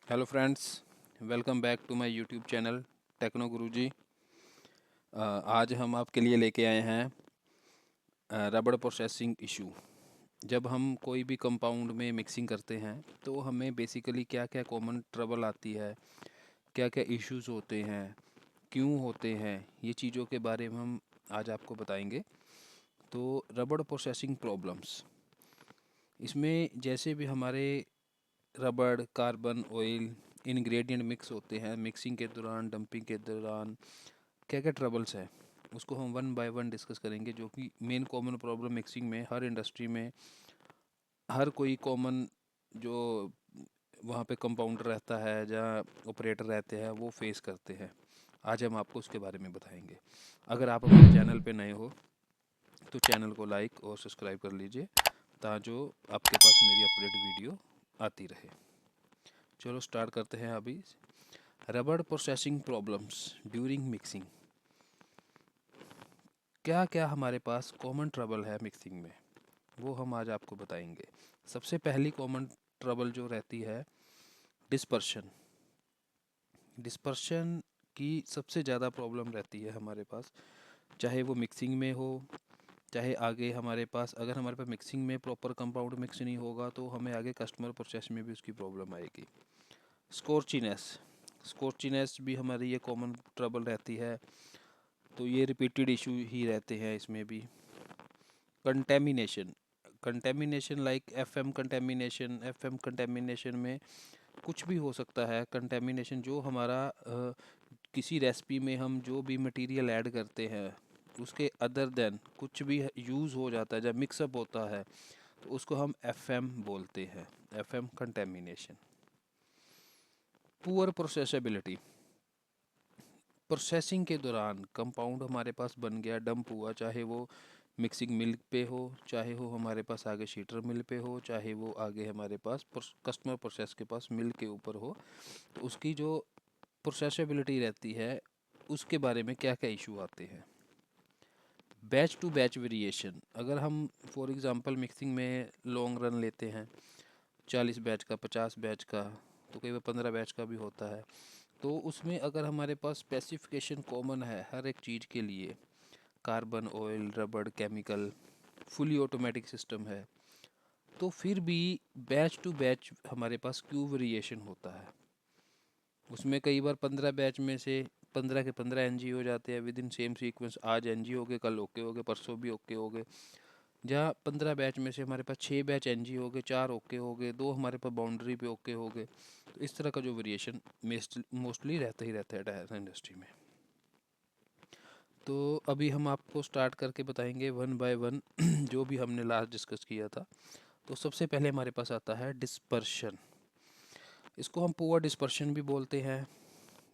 Hello friends, welcome back to my YouTube channel techno Guruji. आज हम आपके लिए लेके आए हैं रबड़ प्रोसेसिंग इशू। जब हम कोई भी कंपाउंड में मिक्सिंग करते हैं तो हमें बेसिकली क्या क्या कॉमन ट्रबल आती है, क्या क्या इश्यूज होते हैं, क्यों होते हैं, ये चीज़ों के बारे में हम आज आपको बताएंगे। तो रबड़ प्रोसेसिंग प्रॉब्लम्स, इसमें जैसे भी हमारे रबड़, कार्बन, ऑयल, इंग्रेडिएंट मिक्स होते हैं, मिक्सिंग के दौरान, डंपिंग के दौरान क्या क्या ट्रबल्स हैं, उसको हम वन बाय वन डिस्कस करेंगे। जो कि मेन कॉमन प्रॉब्लम मिक्सिंग में हर इंडस्ट्री में हर कोई कॉमन जो वहाँ पे कंपाउंडर रहता है, जहाँ ऑपरेटर रहते हैं, वो फेस करते हैं। आज हम आपको उसके बारे में बताएंगे। अगर आप हमारे चैनल पे नए हो तो चैनल को लाइक और सब्सक्राइब कर लीजिए, ताकि आपके पास मेरी अपडेट वीडियो आती रहे। चलो स्टार्ट करते हैं अभी। रबड़ प्रोसेसिंग प्रॉब्लम्स ड्यूरिंग मिक्सिंग। क्या क्या हमारे पास कॉमन ट्रबल है मिक्सिंग में, वो हम आज आपको बताएंगे। सबसे पहली कॉमन ट्रबल जो रहती है, डिस्पर्शन। डिस्पर्शन की सबसे ज़्यादा प्रॉब्लम रहती है हमारे पास, चाहे वो मिक्सिंग में हो, चाहे आगे हमारे पास, अगर हमारे पास मिक्सिंग में प्रॉपर कंपाउंड मिक्स नहीं होगा तो हमें आगे कस्टमर प्रोसेस में भी उसकी प्रॉब्लम आएगी। स्कॉर्चीनेस, स्कॉर्चीनेस भी हमारी ये कॉमन ट्रबल रहती है, तो ये रिपीटेड इशू ही रहते हैं इसमें भी। Contamination, contamination like FM contamination में कुछ भी हो सकता है। कंटेमिनेशन जो हमारा किसी रेसिपी में हम जो भी मटेरियल ऐड करते हैं उसके अदर देन कुछ भी यूज़ हो जाता है, जब मिक्सअप होता है तो उसको हम एफएम बोलते हैं, एफएम कंटेमिनेशन। पुअर प्रोसेसेबिलिटी, प्रोसेसिंग के दौरान कंपाउंड हमारे पास बन गया, डंप हुआ, चाहे वो मिक्सिंग मिल पे हो, चाहे वो हमारे पास आगे शीटर मिल पे हो, चाहे वो आगे हमारे पास कस्टमर प्रोसेस के पास मिल के ऊपर हो, तो उसकी जो प्रोसेसेबिलिटी रहती है उसके बारे में क्या क्या इशू आते हैं। बैच टू बैच वेरिएशन, अगर हम फॉर एग्जांपल मिक्सिंग में लॉन्ग रन लेते हैं, 40 बैच का, 50 बैच का, तो कई बार 15 बैच का भी होता है, तो उसमें अगर हमारे पास स्पेसिफिकेशन कॉमन है हर एक चीज़ के लिए, कार्बन, ऑयल, रबड़, केमिकल, फुली ऑटोमेटिक सिस्टम है, तो फिर भी बैच टू बैच हमारे पास क्यों वेरिएशन होता है। उसमें कई बार 15 बैच में से 15 के 15 एनजी हो जाते हैं विद इन सेम सीक्वेंस। आज एनजी हो गए, कल ओके हो गए, परसों भी ओके हो गए। जहाँ 15 बैच में से हमारे पास 6 बैच एनजी हो गए, 4 ओके हो गए, 2 हमारे पास बाउंड्री पे ओके हो गए। तो इस तरह का जो वेरिएशन मोस्टली रहता ही रहता है टायर इंडस्ट्री में। तो अभी हम आपको स्टार्ट करके बताएंगे वन बाय वन जो भी हमने लास्ट डिस्कस किया था। तो सबसे पहले हमारे पास आता है डिस्पर्शन। इसको हम पुअर डिस्पर्शन भी बोलते हैं।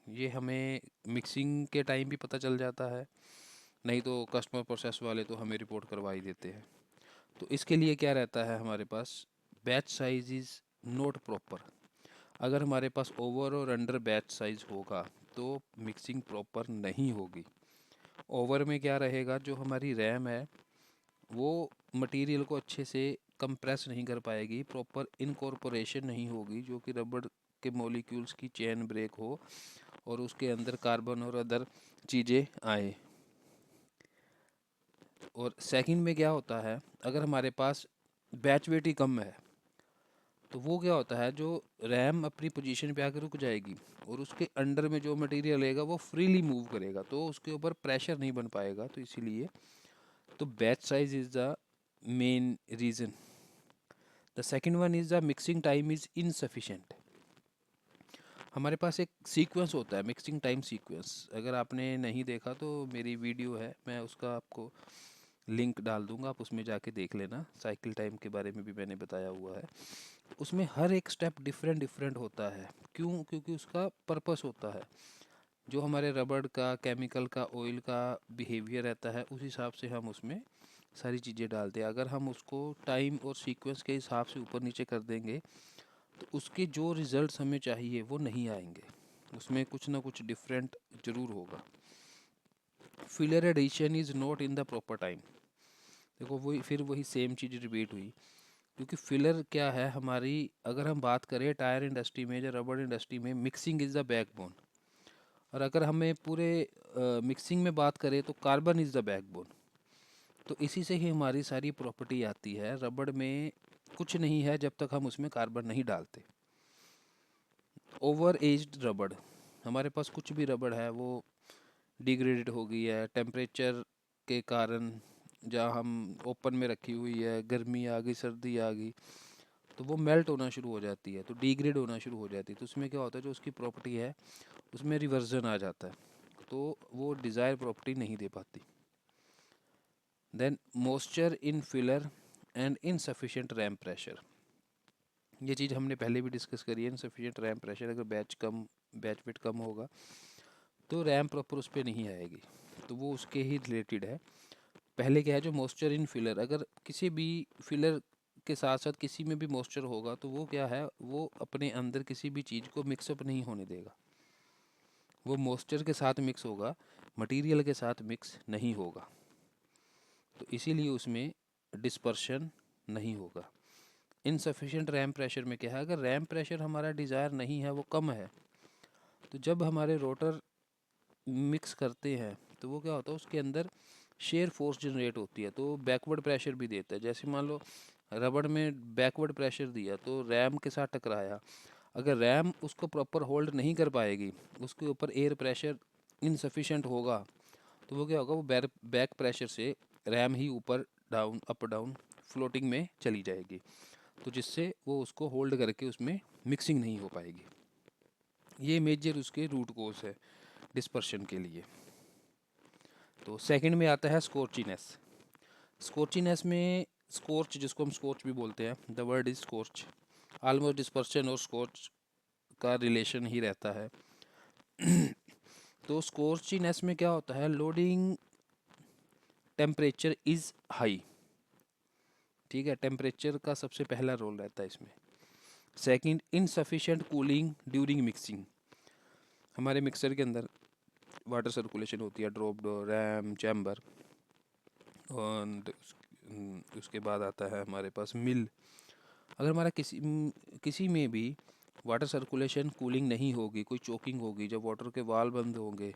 ये हमें मिक्सिंग के टाइम भी पता चल जाता है, नहीं तो कस्टमर प्रोसेस वाले तो हमें रिपोर्ट करवा ही देते हैं। तो इसके लिए क्या रहता है हमारे पास, batch size is not proper. अगर हमारे पास ओवर और अंडर बैच साइज होगा तो मिक्सिंग प्रॉपर नहीं होगी। ओवर में क्या रहेगा, जो हमारी रैम है वो मटेरियल को अच्छे से कंप्रेस नहीं कर पाएगी, प्रॉपर इनकॉर्पोरेशन नहीं होगी, जो कि रबड़ के मॉलिक्यूल्स की चेन ब्रेक हो और उसके अंदर कार्बन और अदर चीज़ें आए। और सेकंड में क्या होता है, अगर हमारे पास बैच वेट ही कम है तो वो क्या होता है, जो रैम अपनी पोजीशन पे आकर रुक जाएगी और उसके अंडर में जो मटेरियल रहेगा वो फ्रीली मूव करेगा, तो उसके ऊपर प्रेशर नहीं बन पाएगा। तो इसीलिए तो batch size is the main reason. The second one is the mixing time is insufficient. हमारे पास एक सीक्वेंस होता है, मिक्सिंग टाइम सीक्वेंस। अगर आपने नहीं देखा तो मेरी वीडियो है, मैं उसका आपको लिंक डाल दूंगा, आप उसमें जाके देख लेना। साइकिल टाइम के बारे में भी मैंने बताया हुआ है। उसमें हर एक स्टेप डिफरेंट डिफरेंट होता है। क्यों? क्योंकि उसका पर्पस होता है। जो हमारे रबड़ का, केमिकल का, ऑयल का बिहेवियर रहता है, उस हिसाब से हम उसमें सारी चीज़ें डालते हैं। अगर हम उसको टाइम और सीक्वेंस के हिसाब से ऊपर नीचे कर देंगे तो उसके जो रिजल्ट्स हमें चाहिए वो नहीं आएंगे, उसमें कुछ ना कुछ डिफरेंट ज़रूर होगा। Filler addition is not in the proper time. देखो वही, फिर वही सेम चीज़ रिपीट हुई। क्योंकि फिलर क्या है हमारी, अगर हम बात करें टायर इंडस्ट्री में या रबड़ इंडस्ट्री में, मिक्सिंग इज़ द बैकबोन। और अगर हमें पूरे मिक्सिंग में बात करें तो कार्बन इज़ द बैकबोन। तो इसी से ही हमारी सारी प्रॉपर्टी आती है। रबड़ में कुछ नहीं है जब तक हम उसमें कार्बन नहीं डालते। ओवर एज्ड रबड़, हमारे पास कुछ भी रबड़ है वो डिग्रेडेड हो गई है टेम्परेचर के कारण, जहाँ हम ओपन में रखी हुई है, गर्मी आ गई सर्दी आ गई तो वो मेल्ट होना शुरू हो जाती है, तो डिग्रेड होना शुरू हो जाती है। तो उसमें क्या होता है, जो उसकी प्रॉपर्टी है उसमें रिवर्जन आ जाता है, तो वो डिज़ायर प्रॉपर्टी नहीं दे पाती। Then moisture in filler and insufficient ram pressure, ये चीज़ हमने पहले भी डिस्कस करी है। इनसफिशिएंट रैम प्रेशर, अगर बैच वेट कम होगा तो रैम प्रॉपर उस पर नहीं आएगी, तो वो उसके ही रिलेटेड है। पहले क्या है, जो मॉइस्चर इन फिलर, अगर किसी भी फिलर के साथ साथ किसी में भी मॉइस्चर होगा तो वो क्या है, वो अपने अंदर किसी भी चीज़ को मिक्सअप नहीं होने देगा। वो मॉइस्चर के साथ मिक्स होगा, मटेरियल के साथ मिक्स नहीं होगा, तो इसीलिए उसमें डिस्पर्शन नहीं होगा। इनसफिशिएंट रैम प्रेशर में क्या है, अगर रैम प्रेशर हमारा डिज़ायर नहीं है, वो कम है, तो जब हमारे रोटर मिक्स करते हैं तो वो क्या होता है, उसके अंदर शेयर फोर्स जनरेट होती है, तो बैकवर्ड प्रेशर भी देता है। जैसे मान लो रबड़ में बैकवर्ड प्रेशर दिया तो रैम के साथ टकराया, अगर रैम उसको प्रॉपर होल्ड नहीं कर पाएगी, उसके ऊपर एयर प्रेशर इनसफिशिएंट होगा, तो वो क्या होगा, वो बैक प्रेशर से रैम ही ऊपर डाउन अप डाउन फ्लोटिंग में चली जाएगी, तो जिससे वो उसको होल्ड करके उसमें मिक्सिंग नहीं हो पाएगी। ये मेजर उसके रूट कोज है डिस्पर्शन के लिए। तो सेकंड में आता है स्कॉर्चीनेस। स्कॉर्चीनेस में, स्कॉर्च जिसको हम स्कॉर्च भी बोलते हैं, the word is scorch, almost dispersion और स्कॉर्च का रिलेशन ही रहता है। तो स्कॉर्चीनेस में क्या होता है, लोडिंग टेम्परेचर इज़ हाई, ठीक है, टेम्परेचर का सबसे पहला रोल रहता है इसमें। Second, insufficient cooling during mixing, हमारे मिक्सर के अंदर वाटर सर्कुलेशन होती है, ड्रॉप रैम चैम्बर, और उसके बाद आता है हमारे पास मिल। अगर हमारा किसी में भी वाटर सर्कुलेशन कूलिंग नहीं होगी, कोई चोकिंग होगी, जब वाटर के वाल बंद होंगे,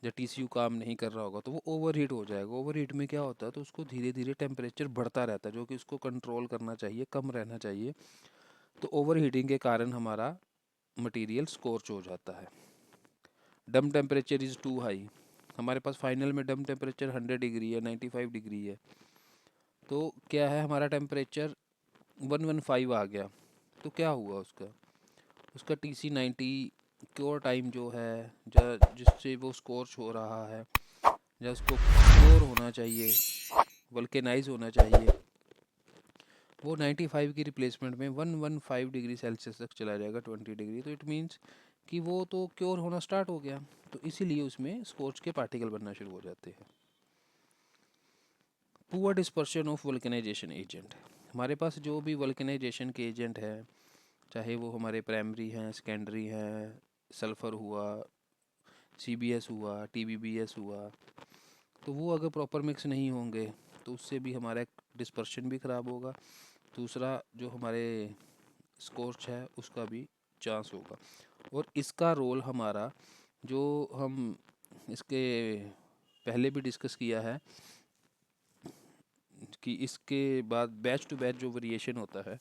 जब टीसीयू काम नहीं कर रहा होगा, तो वो ओवर हीट हो जाएगा। ओवर हीट में क्या होता है, तो उसको धीरे धीरे टेम्परेचर बढ़ता रहता है, जो कि उसको कंट्रोल करना चाहिए, कम रहना चाहिए। तो ओवर हीटिंग के कारण हमारा मटेरियल स्कॉर्च हो जाता है। डम टेम्परेचर इज़ टू हाई, हमारे पास फाइनल में डम टेम्परेचर 100 डिग्री है, 95 डिग्री है, तो क्या है, हमारा टेम्परेचर 115 आ गया, तो क्या हुआ उसका, उसका TC90 क्योर टाइम जो है, जिससे वो स्कॉर्च हो रहा है, या उसको क्योर होना चाहिए, वल्केनाइज होना चाहिए, वो 95 की रिप्लेसमेंट में 115 डिग्री सेल्सियस तक चला जाएगा, 20 डिग्री। तो इट मीन्स कि वो तो क्योर होना स्टार्ट हो गया, तो इसीलिए उसमें स्कॉर्च के पार्टिकल बनना शुरू हो जाते हैं। Poor dispersion of vulcanization agent, हमारे पास जो भी वल्केनाइजेशन के एजेंट है, चाहे वो हमारे प्राइमरी हैं, सेकेंडरी हैं, सल्फ़र हुआ, CBS हुआ, TBBS हुआ, तो वो अगर प्रॉपर मिक्स नहीं होंगे तो उससे भी हमारा डिस्पर्शन भी ख़राब होगा, दूसरा जो हमारे स्कॉर्च है उसका भी चांस होगा। और इसका रोल हमारा, जो हम इसके पहले भी डिस्कस किया है, कि इसके बाद बैच टू बैच जो वेरिएशन होता है,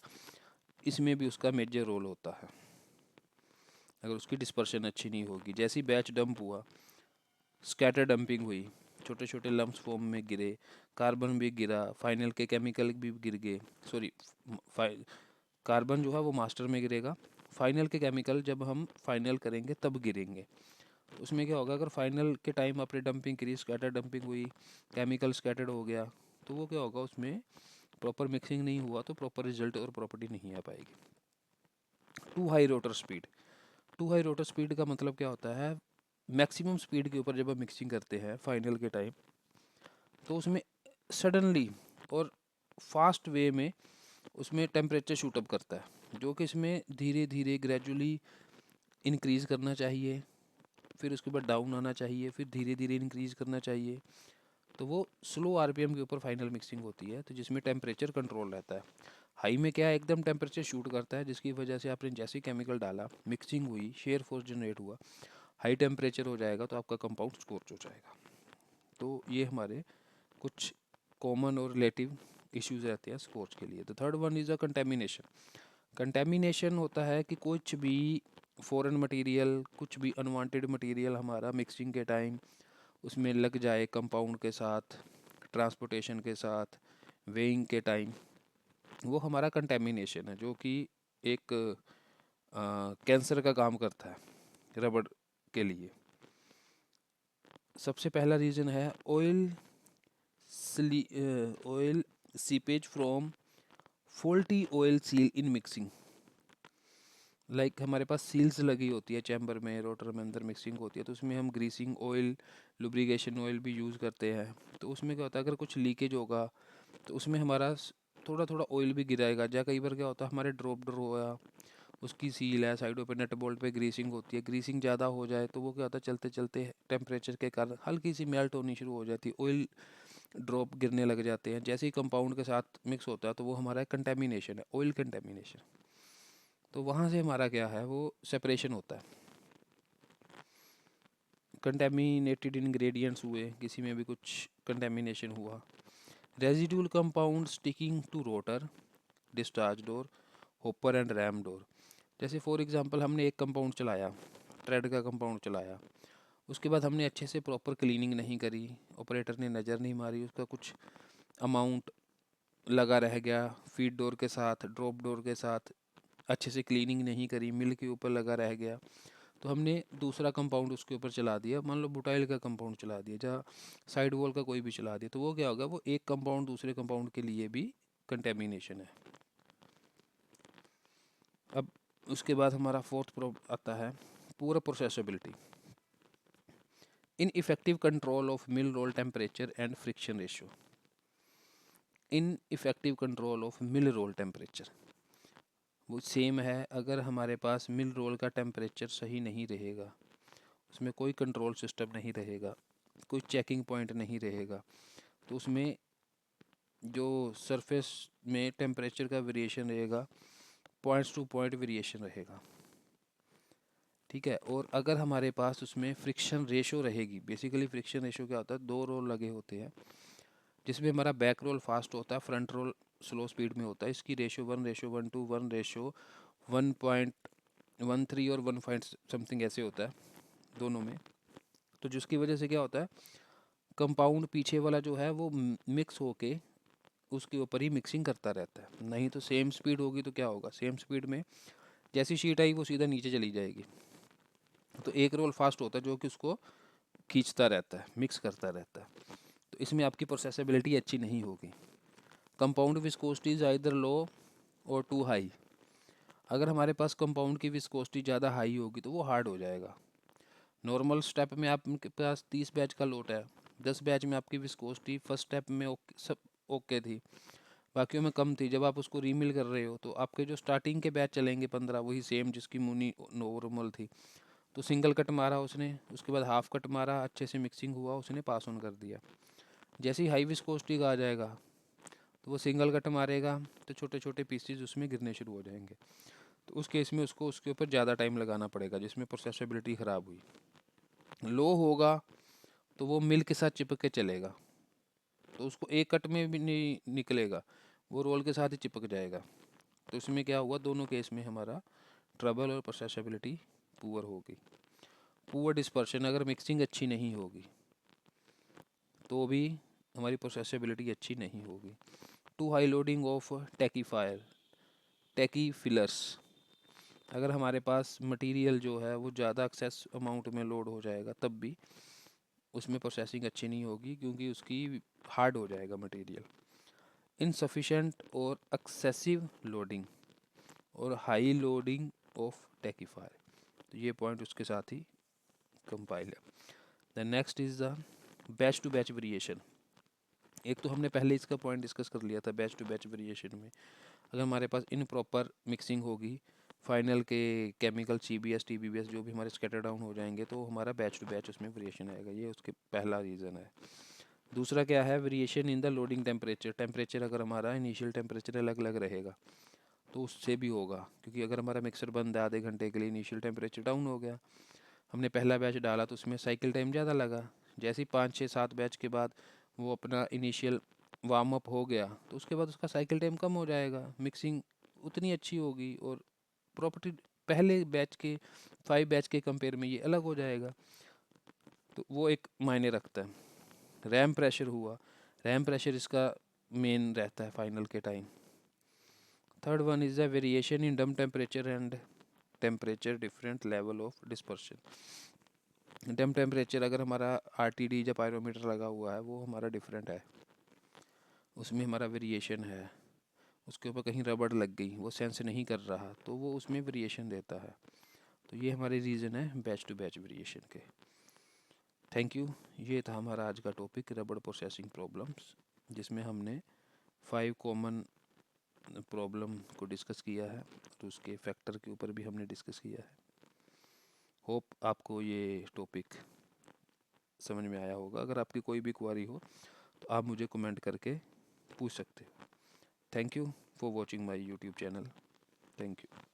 इसमें भी उसका मेजर रोल होता है। अगर उसकी डिस्पर्शन अच्छी नहीं होगी, जैसे ही बैच डंप हुआ, स्कैटर डंपिंग हुई, छोटे छोटे लम्प्स फॉर्म में गिरे, कार्बन भी गिरा, फाइनल के केमिकल भी गिर गए, सॉरी, कार्बन जो है वो मास्टर में गिरेगा, फाइनल के केमिकल जब हम फाइनल करेंगे तब गिरेंगे। तो उसमें क्या होगा, अगर फाइनल के टाइम आपने डंपिंग करी, स्कैटर डंपिंग हुई, केमिकल स्कैटर्ड हो गया, तो वो क्या होगा, उसमें प्रॉपर मिक्सिंग नहीं हुआ, तो प्रॉपर रिजल्ट और प्रॉपर्टी नहीं आ पाएगी। Too high rotor speed, too high rotor speed का मतलब क्या होता है, मैक्सिमम स्पीड के ऊपर जब हम मिक्सिंग करते हैं फाइनल के टाइम, तो उसमें सडनली और फास्ट वे में उसमें टेम्परेचर शूटअप करता है, जो कि इसमें धीरे धीरे ग्रेजुअली इंक्रीज़ करना चाहिए, फिर उसके बाद डाउन आना चाहिए, फिर धीरे धीरे इंक्रीज़ करना चाहिए। तो वो स्लो RPM के ऊपर फाइनल मिक्सिंग होती है, तो जिसमें टेम्परेचर कंट्रोल रहता है। हाई में क्या है, एकदम टेम्परेचर शूट करता है, जिसकी वजह से आपने जैसे केमिकल डाला, मिक्सिंग हुई, शेयर फोर्स जनरेट हुआ, हाई टेम्परेचर हो जाएगा तो आपका कंपाउंड स्कॉच हो जाएगा। तो ये हमारे कुछ कॉमन और रिलेटिव इश्यूज रहते हैं स्कॉच के लिए। The third one is a contamination. Contamination होता है कि कुछ भी फॉरेन मटेरियल, कुछ भी अनवांटेड मटेरियल हमारा मिक्सिंग के टाइम उसमें लग जाए कंपाउंड के साथ, ट्रांसपोर्टेशन के साथ, वेइंग के टाइम, वो हमारा कंटेमिनेशन है, जो कि एक कैंसर का काम करता है रबड़ के लिए। सबसे पहला रीज़न है oil oil seepage from faulty oil seal in mixing. Like हमारे पास सील्स लगी होती है चैम्बर में, रोटर में, अंदर मिक्सिंग होती है, तो उसमें हम ग्रीसिंग ऑयल, लुब्रिकेशन ऑयल भी यूज़ करते हैं। तो उसमें क्या होता है, अगर कुछ लीकेज होगा तो उसमें हमारा थोड़ा थोड़ा ऑयल भी गिराएगा। या कई बार क्या होता है, हमारे ड्रॉप हुआ, उसकी सील है, साइडों पे नट बोल्ट पे ग्रीसिंग होती है, ग्रीसिंग ज़्यादा हो जाए तो वो क्या होता है, चलते चलते टेम्परेचर के कारण हल्की सी मेल्ट होनी शुरू हो जाती है, ऑयल ड्रॉप गिरने लग जाते हैं। जैसे ही कंपाउंड के साथ मिक्स होता है तो वो हमारा कंटेमिनेशन है, ऑयल कंटेमिनेशन। तो वहाँ से हमारा क्या है, वो सेपरेशन होता है। कंटेमिनेटेड इंग्रेडिएंट्स हुए, किसी में भी कुछ कंटेमिनेशन हुआ। Residual compound sticking to rotor, discharge door, hopper and ram door. जैसे फॉर एग्जांपल हमने एक कंपाउंड चलाया, ट्रेड का कंपाउंड चलाया, उसके बाद हमने अच्छे से प्रॉपर क्लीनिंग नहीं करी, ऑपरेटर ने नज़र नहीं मारी, उसका कुछ अमाउंट लगा रह गया, फीड डोर के साथ, ड्रॉप डोर के साथ अच्छे से क्लीनिंग नहीं करी, मिल के ऊपर लगा रह गया, तो हमने दूसरा कंपाउंड उसके ऊपर चला दिया, मान लो बुटाइल का कंपाउंड चला दिया, जहाँ साइड वॉल का कोई भी चला दिया, तो वो क्या होगा, वो एक कंपाउंड दूसरे कंपाउंड के लिए भी कंटेमिनेशन है। अब उसके बाद हमारा फोर्थ प्रॉब्लम आता है पूरा processability, ineffective control of mill roll temperature and friction ratio. Ineffective control of mill roll temperature वो सेम है, अगर हमारे पास मिल रोल का टेम्परेचर सही नहीं रहेगा, उसमें कोई कंट्रोल सिस्टम नहीं रहेगा, कोई चेकिंग पॉइंट नहीं रहेगा, तो उसमें जो सरफेस में टेम्परेचर का वेरिएशन रहेगा, पॉइंट्स टू पॉइंट वेरिएशन रहेगा, ठीक है। और अगर हमारे पास उसमें फ्रिक्शन रेशो रहेगी, बेसिकली फ्रिक्शन रेशो क्या होता है, दो रोल लगे होते हैं, जिसमें हमारा बैक रोल फास्ट होता है, फ्रंट रोल स्लो स्पीड में होता है, इसकी रेशो 1:1 1:1 1.13 और 1 पॉइंट समथिंग ऐसे होता है दोनों में। तो जिसकी वजह से क्या होता है, कंपाउंड पीछे वाला जो है वो मिक्स होके उसके ऊपर ही मिक्सिंग करता रहता है। नहीं तो सेम स्पीड होगी तो क्या होगा, सेम स्पीड में जैसी शीट आई वो सीधा नीचे चली जाएगी। तो एक रोल फास्ट होता है जो कि उसको खींचता रहता है, मिक्स करता रहता है, तो इसमें आपकी प्रोसेसिबिलिटी अच्छी नहीं होगी। कंपाउंड विस्कोसिटी इज आइदर लो और टू हाई। अगर हमारे पास कंपाउंड की विस्कोसिटी ज़्यादा हाई होगी तो वो हार्ड हो जाएगा। नॉर्मल स्टेप में आपके पास 30 बैच का लोट है, 10 बैच में आपकी विस्कोसिटी फर्स्ट स्टेप में ओके, सब ओके थी, बाकियों में कम थी। जब आप उसको रीमिल कर रहे हो तो आपके जो स्टार्टिंग के बैच चलेंगे 15 वही सेम जिसकी मुनी नॉर्मल थी, तो सिंगल कट मारा उसने, उसके बाद हाफ कट मारा, अच्छे से मिक्सिंग हुआ, उसने पास ऑन कर दिया। जैसे ही हाई विस्कोसिटी का आ जाएगा तो वो सिंगल कट मारेगा तो छोटे छोटे पीसीज उसमें गिरने शुरू हो जाएंगे, तो उस केस में उसको उसके ऊपर ज़्यादा टाइम लगाना पड़ेगा, जिसमें प्रोसेसिबिलिटी ख़राब हुई। लो होगा तो वो मिल के साथ चिपक के चलेगा, तो उसको एक कट में भी नहीं निकलेगा, वो रोल के साथ ही चिपक जाएगा। तो इसमें क्या हुआ, दोनों केस में हमारा ट्रबल और प्रोसेसिबिलिटी पुअर होगी। पुअर डिस्पर्शन, अगर मिक्सिंग अच्छी नहीं होगी तो भी हमारी प्रोसेसिबिलिटी अच्छी नहीं होगी। Too high loading of tackifier, tacky fillers, अगर हमारे पास मटेरियल जो है वो ज़्यादा एक्सेस अमाउंट में लोड हो जाएगा तब भी उसमें प्रोसेसिंग अच्छी नहीं होगी, क्योंकि उसकी हार्ड हो जाएगा मटेरियल। इनसफिशेंट और एक्सेसिव लोडिंग और हाई लोडिंग ऑफ टैकीफायर, तो ये पॉइंट उसके साथ ही कंपाइल है। The next is the batch to batch variation. एक तो हमने पहले इसका पॉइंट डिस्कस कर लिया था, बैच टू बैच वेरिएशन में अगर हमारे पास इनप्रॉपर मिक्सिंग होगी, फाइनल के केमिकल CBS TBBS जो भी हमारे स्कैटर डाउन हो जाएंगे, तो हमारा बैच टू बैच उसमें वेरिएशन आएगा, ये उसके पहला रीज़न है। दूसरा क्या है, variation in the loading temperature. Temperature अगर हमारा इनिशियल टेम्परेचर अलग अलग रहेगा तो उससे भी होगा, क्योंकि अगर हमारा मिक्सर बंद है आधे घंटे के लिए, इनिशियल टेम्परेचर डाउन हो गया, हमने पहला बैच डाला तो उसमें साइकिल टाइम ज़्यादा लगा। जैसे ही 5 6 7 बैच के बाद वो अपना इनिशियल वार्म अप हो गया तो उसके बाद उसका साइकिल टाइम कम हो जाएगा, मिक्सिंग उतनी अच्छी होगी और प्रॉपर्टी पहले बैच के 5 बैच के कंपेयर में ये अलग हो जाएगा। तो वो एक मायने रखता है। रैम प्रेशर हुआ, रैम प्रेशर इसका मेन रहता है फाइनल के time. Third one is the variation in dump temperature and temperature different level of dispersion. Dump temperature अगर हमारा आरटीडी या पायरोमीटर लगा हुआ है वो हमारा डिफरेंट है, उसमें हमारा वेरिएशन है, उसके ऊपर कहीं रबड़ लग गई वो सेंस नहीं कर रहा तो वो उसमें वेरिएशन देता है। तो ये हमारे रीज़न है बैच टू बैच वेरिएशन के। Thank you. ये था हमारा आज का टॉपिक, रबड़ प्रोसेसिंग प्रॉब्लम्स, जिसमें हमने 5 कॉमन प्रॉब्लम को डिस्कस किया है तो उसके फैक्टर के ऊपर भी हमने डिस्कस किया है। होप आपको ये टॉपिक समझ में आया होगा। अगर आपकी कोई भी क्वारी हो तो आप मुझे कमेंट करके पूछ सकते हो। Thank you for watching my YouTube channel. Thank you.